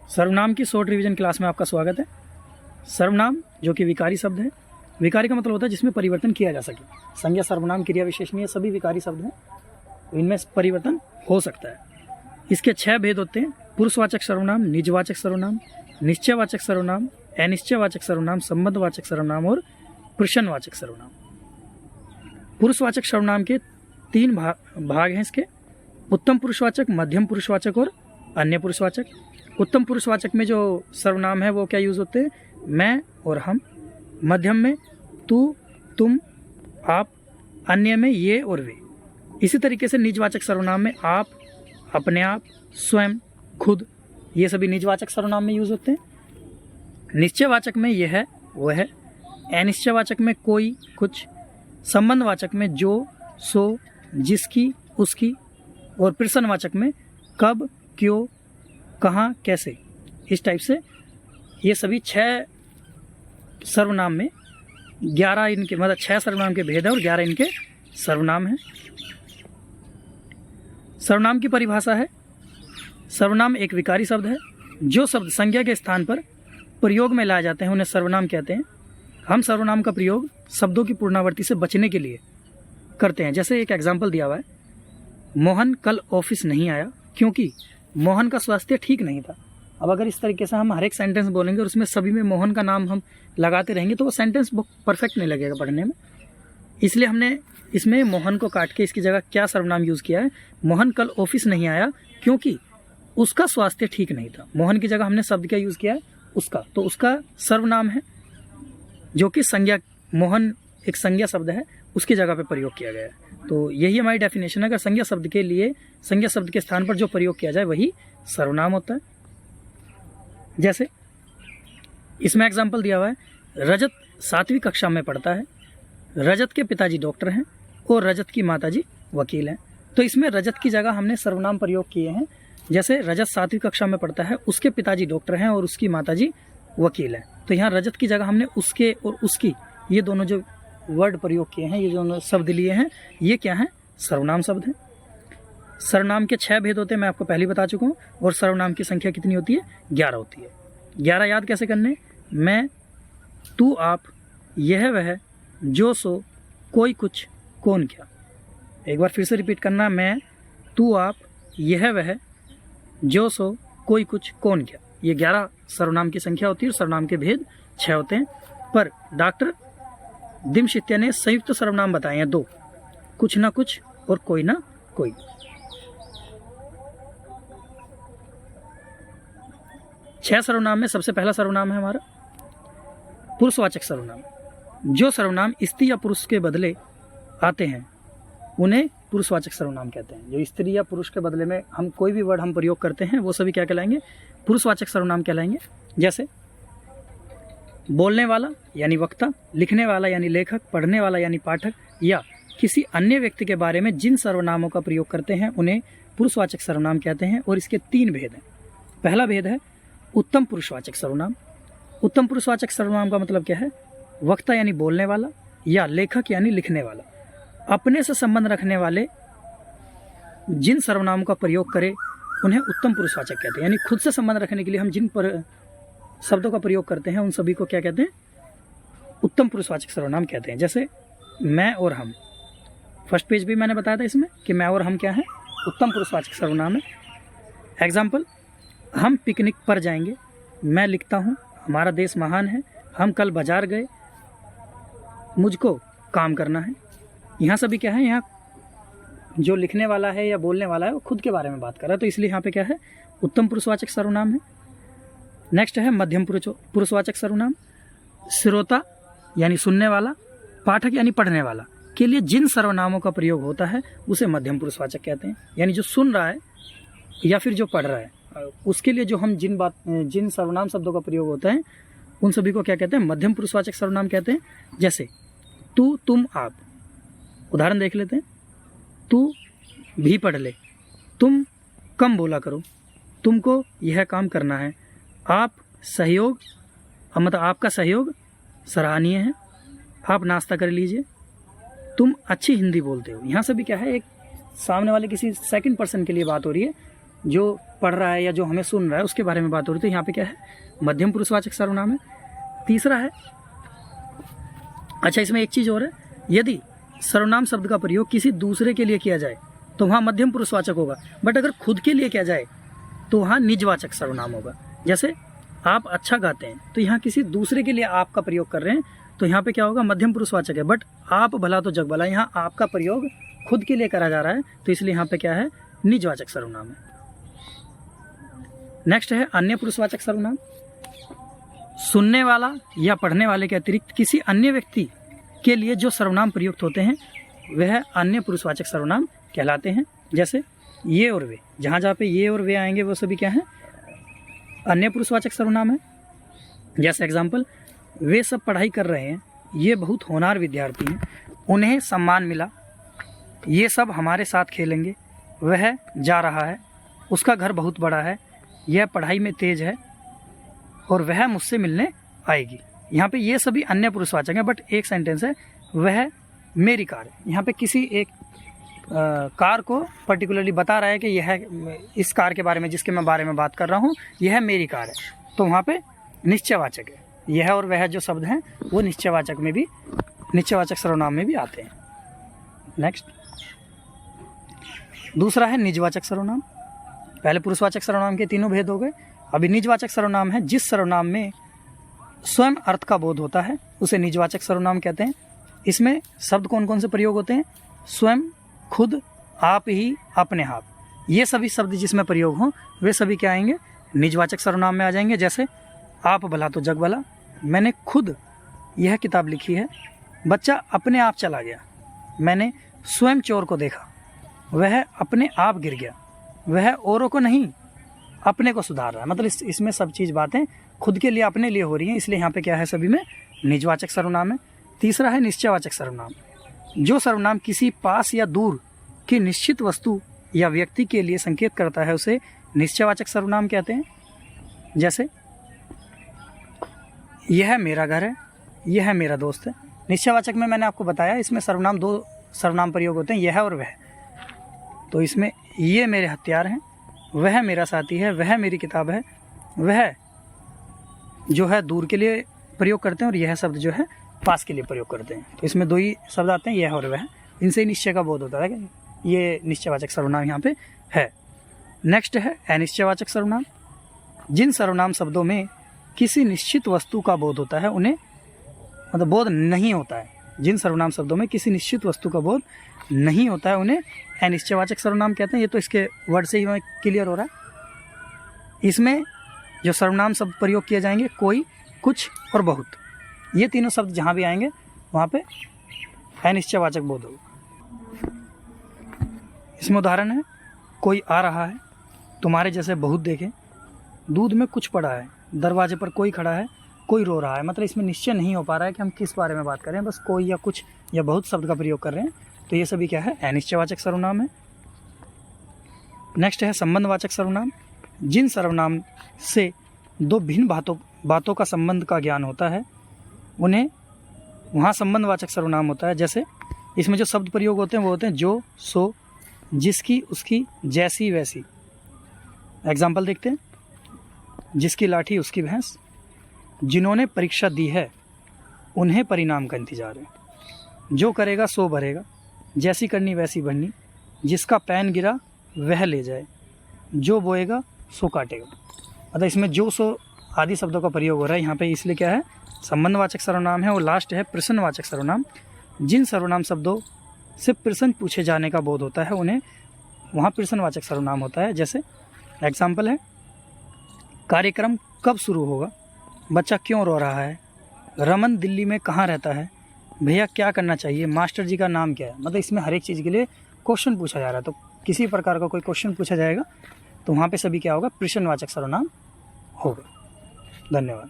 सर्वनाम की short revision class में आपका स्वागत है। सर्वनाम जो कि विकारी शब्द है। विकारी का मतलब होता है जिसमें परिवर्तन किया जा सके। संज्ञा, सर्वनाम, क्रिया विशेषणीय सभी विकारी शब्द हैं, इनमें परिवर्तन हो सकता है। इसके 6 भेद होते हैं: पुरुषवाचक सर्वनाम, निजवाचक सर्वनाम, निश्चयवाचक सर्वनाम, अनिश्चयवाचक सर्वनाम, संबंधवाचक सर्वनाम और प्रश्नवाचक सर्वनाम। पुरुषवाचक सर्वनाम के 3 भाग हैं इसके: उत्तम पुरुषवाचक, मध्यम पुरुषवाचक और अन्य पुरुषवाचक। उत्तम पुरुषवाचक में जो सर्वनाम है वो क्या यूज होते हैं? मैं और हम। मध्यम में तू, तुम, आप। अन्य में ये और वे। इसी तरीके से निजवाचक सर्वनाम में आप, अपने आप, स्वयं, खुद, ये सभी निजवाचक सर्वनाम में यूज होते हैं। निश्चयवाचक में यह है, वह है। अनिश्चयवाचक में कोई, कुछ। संबंधवाचक में जो, सो, जिसकी, उसकी। और प्रश्नवाचक में कब, क्यों, कहाँ, कैसे। इस टाइप से ये सभी 6 सर्वनाम में 11 इनके मतलब 6 सर्वनाम के भेद है और 11 इनके सर्वनाम हैं। सर्वनाम की परिभाषा है: सर्वनाम एक विकारी शब्द है। जो शब्द संज्ञा के स्थान पर प्रयोग में लाए जाते हैं उन्हें सर्वनाम कहते हैं। हम सर्वनाम का प्रयोग शब्दों की पुनरावृत्ति से बचने के लिए करते हैं। जैसे एक एग्जाम्पल दिया हुआ है, मोहन कल ऑफिस नहीं आया क्योंकि मोहन का स्वास्थ्य ठीक नहीं था। अब अगर इस तरीके से हम हर एक सेंटेंस बोलेंगे और उसमें सभी में मोहन का नाम हम लगाते रहेंगे तो वो सेंटेंस परफेक्ट नहीं लगेगा पढ़ने में। इसलिए हमने इसमें मोहन को काट के इसकी जगह क्या सर्वनाम यूज़ किया है? मोहन कल ऑफिस नहीं आया क्योंकि उसका स्वास्थ्य ठीक नहीं था। मोहन की जगह हमने शब्द क्या यूज़ किया है? उसका। तो उसका सर्वनाम है जो कि संज्ञा, मोहन एक संज्ञा शब्द है, उसकी जगह पे प्रयोग किया गया है। तो यही हमारी डेफिनेशन है। अगर संज्ञा शब्द के लिए संज्ञा शब्द के स्थान पर जो प्रयोग किया जाए वही सर्वनाम होता है। जैसे इसमें एग्जाम्पल दिया हुआ है, रजत 7वीं कक्षा में पढ़ता है। रजत के पिताजी डॉक्टर हैं और रजत की माताजी वकील हैं। तो इसमें रजत की जगह हमने सर्वनाम प्रयोग किए हैं। जैसे रजत 7वीं कक्षा में पढ़ता है, उसके पिताजी डॉक्टर हैं और उसकी माताजी वकील हैं। तो यहाँ रजत की जगह हमने उसके और उसकी, ये दोनों जो वर्ड प्रयोग किए हैं, ये दोनों शब्द लिए हैं, ये क्या हैं? सर्वनाम शब्द हैं। सर्वनाम के 6 भेद होते हैं, मैं आपको पहले बता चुका हूँ। और सर्वनाम की संख्या कितनी होती है? 11 होती है। 11 याद कैसे करने? मैं, तू, आप, यह वह, जो सो, कोई कुछ, कौन क्या। एक बार फिर से रिपीट करना, मैं, तू, आप, यह वह, जो सो, कोई कुछ, कौन क्या। ये 11 सर्वनाम की संख्या होती है और सर्वनाम के भेद 6 होते हैं। पर डॉक्टर दिमशित्या ने संयुक्त सर्वनाम बताए हैं 2, कुछ ना कुछ और कोई ना कोई। छह सर्वनाम में सबसे पहला सर्वनाम है हमारा पुरुषवाचक सर्वनाम। जो सर्वनाम स्त्री या पुरुष के बदले आते हैं उन्हें पुरुषवाचक सर्वनाम कहते हैं। जो स्त्री या पुरुष के बदले में हम कोई भी वर्ड हम प्रयोग करते हैं वो सभी क्या कहलाएंगे? पुरुषवाचक सर्वनाम कहलाएंगे। जैसे बोलने वाला यानी वक्ता, लिखने वाला यानी लेखक, पढ़ने वाला यानी पाठक, या किसी अन्य व्यक्ति के बारे में जिन सर्वनामों का प्रयोग करते हैं उन्हें पुरुषवाचक सर्वनाम कहते हैं। और इसके 3 भेद हैं। पहला भेद है उत्तम पुरुषवाचक सर्वनाम। उत्तम पुरुषवाचक सर्वनाम का मतलब क्या है? वक्ता यानी बोलने वाला, या लेखक यानी लिखने वाला। अपने से संबंध रखने वाले जिन सर्वनामों का प्रयोग करें उन्हें उत्तम पुरुषवाचक कहते हैं। यानी खुद से संबंध रखने के लिए हम जिन शब्दों का प्रयोग करते हैं उन सभी को क्या कहते हैं? उत्तम पुरुषवाचक सर्वनाम कहते हैं। जैसे मैं और हम, फर्स्ट पेज भी मैंने बताया था इसमें कि मैं और हम क्या है? उत्तम पुरुषवाचक सर्वनाम है। एग्जाम्पल, हम पिकनिक पर जाएंगे। मैं लिखता हूँ, हमारा देश महान है। हम कल बाजार गए, मुझको काम करना है। यहाँ सभी क्या है? यहाँ जो लिखने वाला है या बोलने वाला है वो खुद के बारे में बात कर रहा है, तो इसलिए यहाँ पे क्या है? उत्तम पुरुषवाचक सर्वनाम है। नेक्स्ट है मध्यम पुरुषवाचक सर्वनाम। श्रोता यानी सुनने वाला, पाठक यानी पढ़ने वाला के लिए जिन सर्वनामों का प्रयोग होता है उसे मध्यम पुरुषवाचक कहते हैं। यानी जो सुन रहा है या फिर जो पढ़ रहा है उसके लिए जो हम जिन सर्वनाम शब्दों का प्रयोग होता है उन सभी को क्या कहते हैं? मध्यम पुरुषवाचक सर्वनाम कहते हैं। जैसे तू, तुम, आप। उदाहरण देख लेते हैं। तू भी पढ़ ले, तुम कम बोला करो, तुमको यह काम करना है, आप सहयोग, मतलब आपका सहयोग सराहनीय है, आप नाश्ता कर लीजिए, तुम अच्छी हिंदी बोलते हो। यहाँ से भी क्या है? एक सामने वाले किसी सेकंड पर्सन के लिए बात हो रही है जो पढ़ रहा है या जो हमें सुन रहा है उसके बारे में बात हो रही है, तो यहाँ पे क्या है, मध्यम पुरुषवाचक सर्वनाम है। तीसरा है, अच्छा इसमें एक चीज़ और है, यदि सर्वनाम शब्द का प्रयोग किसी दूसरे के लिए किया जाए तो वहाँ मध्यम पुरुषवाचक होगा, बट अगर खुद के लिए किया जाए तो वहाँ निजवाचक सर्वनाम होगा। जैसे आप अच्छा गाते हैं, तो यहाँ किसी दूसरे के लिए आपका प्रयोग कर रहे हैं, तो यहाँ पे क्या होगा, मध्यम पुरुषवाचक है। बट आप भला तो जग भला, यहाँ आपका प्रयोग खुद के लिए करा जा रहा है, तो इसलिए यहाँ पे क्या है, निजवाचक सर्वनाम है। नेक्स्ट है अन्य पुरुषवाचक सर्वनाम। सुनने वाला या पढ़ने वाले के अतिरिक्त किसी अन्य व्यक्ति के लिए जो सर्वनाम प्रयुक्त होते हैं वह अन्य पुरुषवाचक सर्वनाम कहलाते हैं। जैसे ये और वे, जहाँ जहाँ पे ये और वे आएंगे वो सभी क्या हैं, अन्य पुरुषवाचक सर्वनाम है। जैसे एग्जाम्पल, वे सब पढ़ाई कर रहे हैं, ये बहुत होनहार विद्यार्थी हैं, उन्हें सम्मान मिला, ये सब हमारे साथ खेलेंगे, वह जा रहा है, उसका घर बहुत बड़ा है, यह पढ़ाई में तेज है और वह मुझसे मिलने आएगी। यहाँ पे ये सभी अन्य पुरुषवाचक हैं, बट एक सेंटेंस है, वह मेरी कार है। यहाँ पे किसी एक कार को पर्टिकुलरली बता रहा है कि यह इस कार के बारे में जिसके मैं बारे में बात कर रहा हूँ यह मेरी कार है, तो वहाँ पे निश्चयवाचक है। यह और वह जो शब्द हैं वो निश्चयवाचक में भी, निश्चयवाचक सर्वनाम में भी आते हैं। नेक्स्ट, दूसरा है निजवाचक सर्वनाम। पहले पुरुषवाचक सर्वनाम के तीनों भेद हो गए, अभी निजवाचक सर्वनाम है। जिस सर्वनाम में स्वयं अर्थ का बोध होता है उसे निजवाचक सर्वनाम कहते हैं। इसमें शब्द कौन कौन से प्रयोग होते हैं, स्वयं, खुद, आप ही, अपने आप, ये सभी शब्द जिसमें प्रयोग हों वे सभी क्या आएंगे, निजवाचक सर्वनाम में आ जाएंगे। जैसे आप भला तो जग भला, मैंने खुद यह किताब लिखी है, बच्चा अपने आप चला गया, मैंने स्वयं चोर को देखा, वह अपने आप गिर गया, वह औरों को नहीं अपने को सुधार रहा है। मतलब इसमें सब चीज़ बातें खुद के लिए, अपने लिए हो रही हैं, इसलिए यहाँ पे क्या है, सभी में निजवाचक सर्वनाम है। तीसरा है निश्चयवाचक सर्वनाम। जो सर्वनाम किसी पास या दूर की निश्चित वस्तु या व्यक्ति के लिए संकेत करता है उसे निश्चयवाचक सर्वनाम कहते हैं। जैसे यह मेरा घर है, यह मेरा दोस्त है। निश्चयवाचक में मैंने आपको बताया इसमें सर्वनाम, दो सर्वनाम प्रयोग होते हैं, यह और वह। तो इसमें ये मेरे हथियार हैं, वह मेरा साथी है, वह मेरी किताब है, वह जो है दूर के लिए प्रयोग करते हैं और यह शब्द जो है पास के लिए प्रयोग करते हैं। तो इसमें दो ही शब्द आते हैं, यह और वह, इनसे ही निश्चय का बोध होता है कि ये निश्चयवाचक सर्वनाम यहाँ पे है। नेक्स्ट है अनिश्चयवाचक सर्वनाम। जिन सर्वनाम शब्दों में किसी निश्चित वस्तु का बोध होता है उन्हें, मतलब बोध नहीं होता है, जिन सर्वनाम शब्दों में किसी निश्चित वस्तु का बोध नहीं होता है उन्हें अनिश्चयवाचक सर्वनाम कहते हैं। ये तो इसके वर्ड से ही हमें क्लियर हो रहा है। इसमें जो सर्वनाम शब्द प्रयोग किए जाएंगे, कोई, कुछ और बहुत, ये तीनों शब्द जहाँ भी आएंगे वहाँ पे अनिश्चयवाचक बोध होगा। इसमें उदाहरण है, कोई आ रहा है, तुम्हारे जैसे बहुत देखे, दूध में कुछ पड़ा है, दरवाजे पर कोई खड़ा है, कोई रो रहा है। मतलब इसमें निश्चय नहीं हो पा रहा है कि हम किस बारे में बात कर रहे हैं, बस कोई या कुछ या बहुत शब्द का प्रयोग कर रहे हैं, तो ये सभी क्या है, अनिश्चयवाचक सर्वनाम है। नेक्स्ट है संबंधवाचक सर्वनाम। जिन सर्वनाम से दो भिन्न बातों का संबंध का ज्ञान होता है उन्हें वहाँ संबंधवाचक सर्वनाम होता है। जैसे इसमें जो शब्द प्रयोग होते हैं वो होते हैं जो, सो, जिसकी, उसकी, जैसी, वैसी। एग्जाम्पल देखते हैं, जिसकी लाठी उसकी भैंस, जिन्होंने परीक्षा दी है उन्हें परिणाम का इंतजार है, जो करेगा सो भरेगा, जैसी करनी वैसी बननी, जिसका पैन गिरा वह ले जाए, जो बोएगा सो काटेगा। मतलब इसमें जो, सो आदि शब्दों का प्रयोग हो रहा है यहाँ पे, इसलिए क्या है, संबंधवाचक सर्वनाम है। और लास्ट है प्रश्नवाचक सर्वनाम। जिन सर्वनाम शब्दों से प्रश्न पूछे जाने का बोध होता है उन्हें वहाँ प्रश्नवाचक सर्वनाम होता है। जैसे एग्जाम्पल है, कार्यक्रम कब शुरू होगा, बच्चा क्यों रो रहा है, रमन दिल्ली में कहाँ रहता है, भैया क्या करना चाहिए, मास्टर जी का नाम क्या है। मतलब इसमें हर एक चीज़ के लिए क्वेश्चन पूछा जा रहा है, तो किसी प्रकार का कोई क्वेश्चन पूछा जाएगा तो वहाँ पे सभी क्या होगा, प्रश्नवाचक सर्वनाम होगा। धन्यवाद।